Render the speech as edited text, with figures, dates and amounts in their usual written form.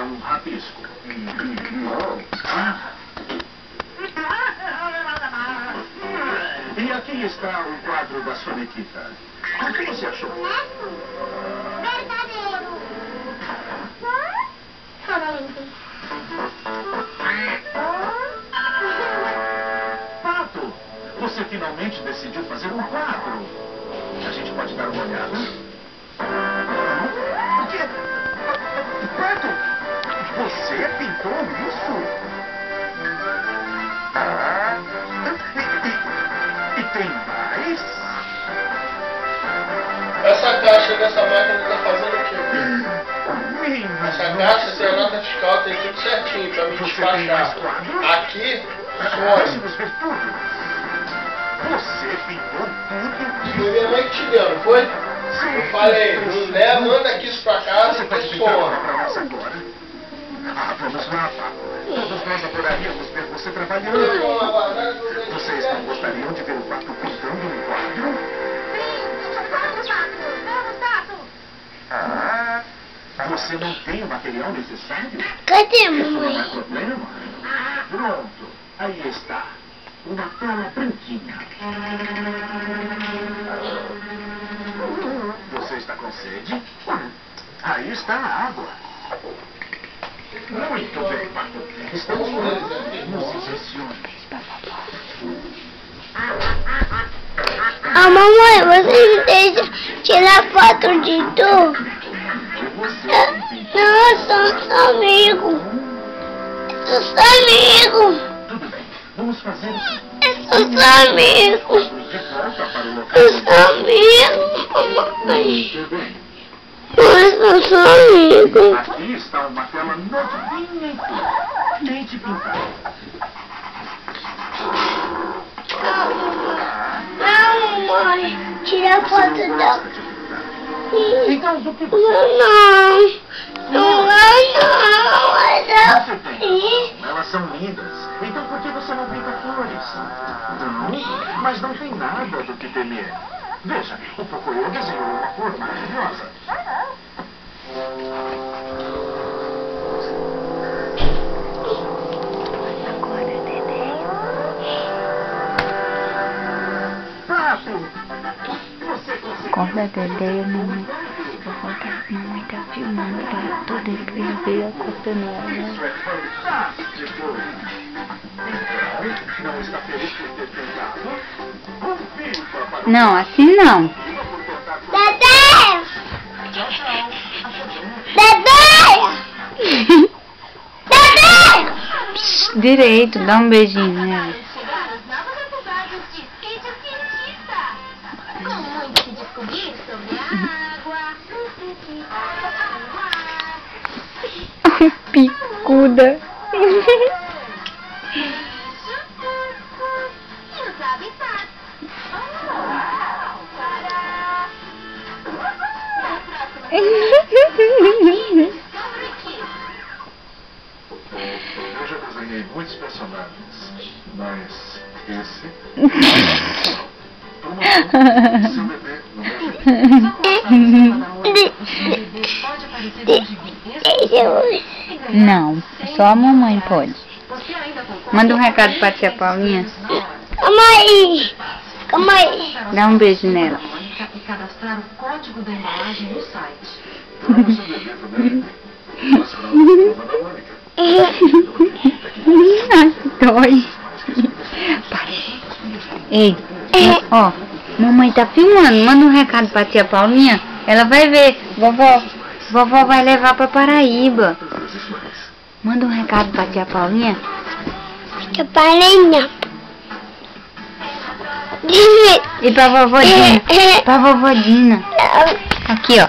um rabisco. E aqui está o quadro da Sonequita. O que você achou? Verdadeiro. Pato, você finalmente decidiu fazer um quadro. A gente pode dar uma olhada? O quê? Pato, você pintou isso? E tem mais? Essa caixa dessa máquina tá fazendo o quê? Essa caixa tem a nota fiscal, tem tudo certinho pra me despachar. Aqui, Vamos ver tudo. Você pintou tudo? foi minha mãe que te deu, não foi? Eu falei, não leva, manda aqui isso pra casa Você e pode fez pintar fora. pra nós agora? Vamos lá, Pato. Todos nós adoraríamos ver você trabalhando. Vocês não gostariam de ver o Pato pintando um quadro? Você não tem o material necessário? Cadê, Isso não é mamãe? problema. Pronto, aí está. Uma tela branquinha. Você está com sede? Aí está a água. Muito bem, Pato. Estamos prontos. Nos impressione. Mamãe, você me deixa tirar foto de tu? Não, eu sou seu amigo. Eu sou seu amigo. Tudo bem. Vamos fazer isso. Eu sou seu amigo. De volta para o local. Eu sou amigo, mamãe. Muito bem. Eu sou seu amigo. Aqui está uma tela novinha e tudo. Tente pintar. Não, mamãe. Tira a foto Você não da... gosta de pintar. Então, do que você Não. Você tem. Elas são lindas. Então por que você não pinta flores? Não, mas não tem nada do que temer. Veja, o Pocoyo desenhou uma flor maravilhosa. Pato! Você conseguiu. Acorda, Dedé, mamãe tá filmando para todo ele ver acordando ela. Isso é fantástico! Então, não está feliz por ter tentado? Viva para o Não, assim não. por tentar Dedé! Tchau, tchau. Dedé! Dedé! Psst, direito, dá um beijinho nela. Chegar às novas atividades de skate cientista. Como muito se descobrir sobre a água, Picuda. e os habitats. Eu já desenhei muitos personagens, mas esse... Seu bebê não é Não, só a mamãe pode. Manda um recado pra tia Paulinha. Calma aí. Calma aí. Dá um beijo nela. E cadastrar o código da embalagem no site. Seu bebê também. Nossa, não, da Mônica. Ai, dói. Para. Ei, ó, mamãe tá filmando. Manda um recado pra tia Paulinha. Ela vai ver. Vovó vai levar pra Paraíba. Manda um recado pra tia Paulinha. Tia Paulinha. E pra vovó Dina. Pra vovó Dina. Aqui, ó.